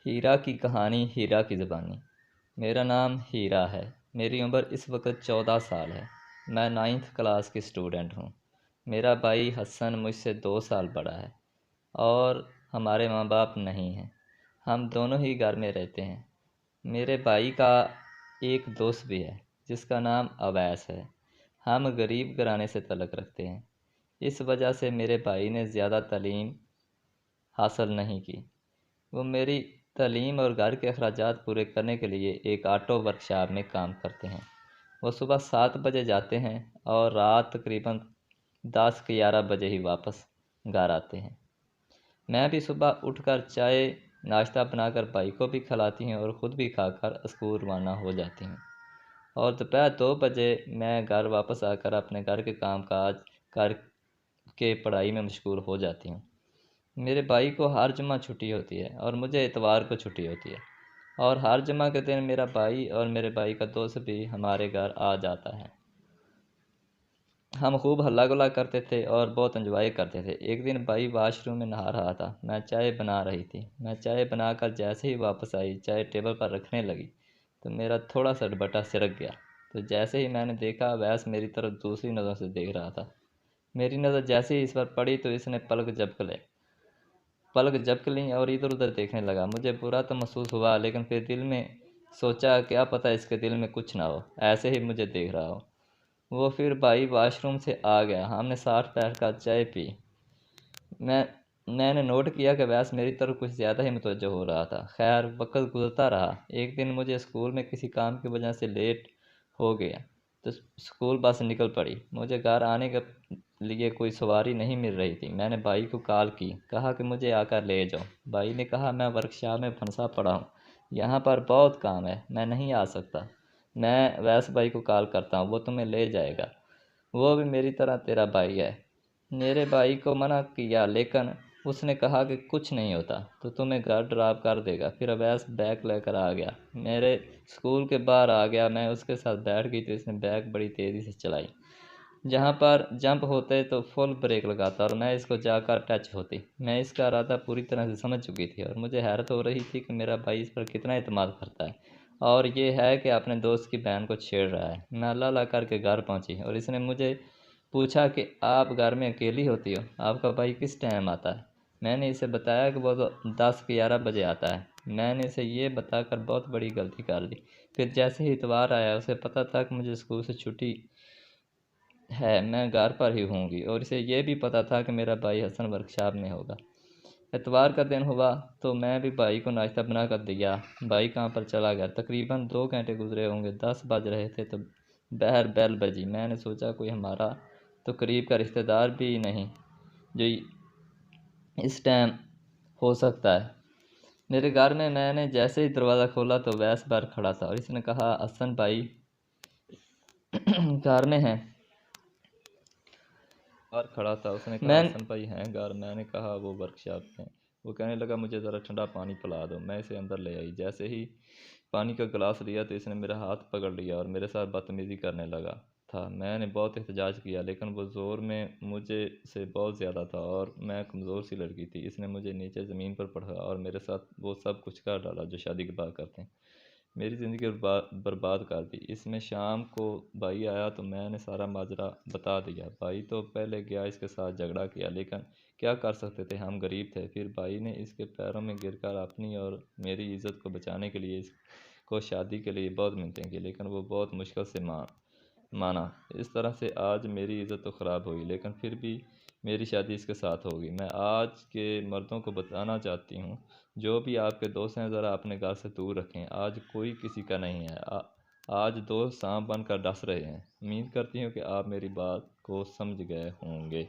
ہیرا کی کہانی، ہیرا کی زبانی۔ میرا نام ہیرا ہے۔ میری عمر اس وقت 14 سال ہے۔ میں 9th کلاس کی اسٹوڈنٹ ہوں۔ میرا بھائی حسن مجھ سے 2 سال بڑا ہے اور ہمارے ماں باپ نہیں ہیں۔ ہم دونوں ہی گھر میں رہتے ہیں۔ میرے بھائی کا ایک دوست بھی ہے جس کا نام اویس ہے۔ ہم غریب گھرانے سے تعلق رکھتے ہیں۔ اس وجہ سے میرے بھائی نے زیادہ تعلیم حاصل نہیں کی۔ وہ میری تعلیم اور گھر کے اخراجات پورے کرنے کے لیے ایک آٹو ورکشاپ میں کام کرتے ہیں۔ وہ صبح 7 بجے جاتے ہیں اور رات تقریباً 10-11 بجے ہی واپس گھر آتے ہیں۔ میں بھی صبح اٹھ کر چائے ناشتہ بنا کر بھائی کو بھی کھلاتی ہوں اور خود بھی کھا کر اسکول روانہ ہو جاتی ہوں، اور دوپہر 2 بجے میں گھر واپس آ کر اپنے گھر کے کام کاج کر کے پڑھائی میں مشغول ہو جاتی ہوں۔ میرے بھائی کو ہر جمعہ چھٹی ہوتی ہے اور مجھے اتوار کو چھٹی ہوتی ہے، اور ہر جمعہ کے دن میرا بھائی اور میرے بھائی کا دوست بھی ہمارے گھر آ جاتا ہے۔ ہم خوب ہلا گلا کرتے تھے اور بہت انجوائے کرتے تھے۔ ایک دن بھائی واش روم میں نہا رہا تھا۔ میں چائے بنا رہی تھی۔ میں چائے بنا کر جیسے ہی واپس آئی، چائے ٹیبل پر رکھنے لگی تو میرا تھوڑا سا دوپٹہ سرک گیا۔ تو جیسے ہی میں نے دیکھا، اویس میری طرف دوسری نظر سے دیکھ رہا تھا۔ میری نظر جیسے ہی اس پر پڑی تو اس نے پلک جھپک لیں اور ادھر ادھر دیکھنے لگا۔ مجھے برا تو محسوس ہوا، لیکن پھر دل میں سوچا کیا پتہ اس کے دل میں کچھ نہ ہو، ایسے ہی مجھے دیکھ رہا ہو۔ وہ پھر بھائی واش روم سے آ گیا۔ ہم نے ساتھ بیٹھ کر چائے پی۔ میں نے نوٹ کیا کہ ویس میری طرف کچھ زیادہ ہی متوجہ ہو رہا تھا۔ خیر، وقت گزرتا رہا۔ ایک دن مجھے اسکول میں کسی کام کی وجہ سے لیٹ ہو گیا تو اسکول بس نکل پڑی۔ مجھے گھر آنے کے لیے کوئی سواری نہیں مل رہی تھی۔ میں نے بھائی کو کال کی، کہا کہ مجھے آ کر لے جاؤ۔ بھائی نے کہا میں ورکشاپ میں پھنسا پڑا ہوں، یہاں پر بہت کام ہے، میں نہیں آ سکتا۔ میں ویس بھائی کو کال کرتا ہوں، وہ تمہیں لے جائے گا، وہ بھی میری طرح تیرا بھائی ہے۔ میرے بھائی کو منع کیا، لیکن اس نے کہا کہ کچھ نہیں ہوتا تو تمہیں گھر ڈراپ کر دے گا۔ پھر اویس بیگ لے کر آ گیا، میرے اسکول کے باہر آ گیا۔ میں اس کے ساتھ بیٹھ گئی تو اس نے بیگ بڑی تیزی سے چلائی۔ جہاں پر جمپ ہوتے تو فل بریک لگاتا اور میں اس کو جا کر ٹچ ہوتی۔ میں اس کا ارادہ پوری طرح سے سمجھ چکی تھی اور مجھے حیرت ہو رہی تھی کہ میرا بھائی اس پر کتنا اعتماد کرتا ہے، اور یہ ہے کہ اپنے دوست کی بہن کو چھیڑ رہا ہے۔ میں اللہ اللہ کر کے گھر پہنچی اور اس نے مجھے پوچھا کہ آپ گھر میں اکیلی ہوتی ہو، آپ کا بھائی کس ٹائم آتا ہے؟ میں نے اسے بتایا کہ وہ 10-11 بجے آتا ہے۔ میں نے اسے یہ بتا کر بہت بڑی غلطی کر لی۔ پھر جیسے ہی اتوار آیا، اسے پتہ تھا کہ مجھے اسکول سے چھٹی ہے، میں گھر پر ہی ہوں گی، اور اسے یہ بھی پتہ تھا کہ میرا بھائی حسن ورکشاپ میں ہوگا۔ اتوار کا دن ہوا تو میں بھی بھائی کو ناشتہ بنا کر دیا۔ بھائی کہاں پر چلا گیا؟ تقریباً 2 گھنٹے گزرے ہوں گے، 10 بج رہے تھے تو بیل بجی۔ میں نے سوچا کوئی ہمارا تو قریب کا رشتہ دار بھی نہیں جو اس ٹائم ہو سکتا ہے۔ میرے گھر میں نے جیسے ہی دروازہ کھولا تو ویس باہر کھڑا تھا اور اس نے کہا حسن بھائی گھر میں ہیں؟ باہر کھڑا تھا، اس نے کہا میں حسن بھائی ہیں گھر؟ میں نے کہا وہ ورکشاپ میں۔ وہ کہنے لگا مجھے ذرا ٹھنڈا پانی پلا دو۔ میں اسے اندر لے آئی۔ جیسے ہی پانی کا گلاس لیا تو اس نے میرا ہاتھ پکڑ لیا اور میرے ساتھ بدتمیزی کرنے لگا تھا۔ میں نے بہت احتجاج کیا، لیکن وہ زور میں مجھے سے بہت زیادہ تھا اور میں کمزور سی لڑکی تھی۔ اس نے مجھے نیچے زمین پر پڑھا اور میرے ساتھ وہ سب کچھ کر ڈالا جو شادی کے بعد کرتے ہیں۔ میری زندگی برباد کر دی۔ اس میں شام کو بھائی آیا تو میں نے سارا ماجرا بتا دیا۔ بھائی تو پہلے گیا، اس کے ساتھ جھگڑا کیا، لیکن کیا کر سکتے تھے، ہم غریب تھے۔ پھر بھائی نے اس کے پیروں میں گر کر اپنی اور میری عزت کو بچانے کے لیے اس کو شادی کے لیے بہت منتیں کی، لیکن وہ بہت مشکل سے مانا۔ اس طرح سے آج میری عزت تو خراب ہوئی، لیکن پھر بھی میری شادی اس کے ساتھ ہوگی۔ میں آج کے مردوں کو بتانا چاہتی ہوں، جو بھی آپ کے دوست ہیں ذرا اپنے گھر سے دور رکھیں۔ آج کوئی کسی کا نہیں ہے۔ آج دوست سانپ بن کر ڈس رہے ہیں۔ امید کرتی ہوں کہ آپ میری بات کو سمجھ گئے ہوں گے۔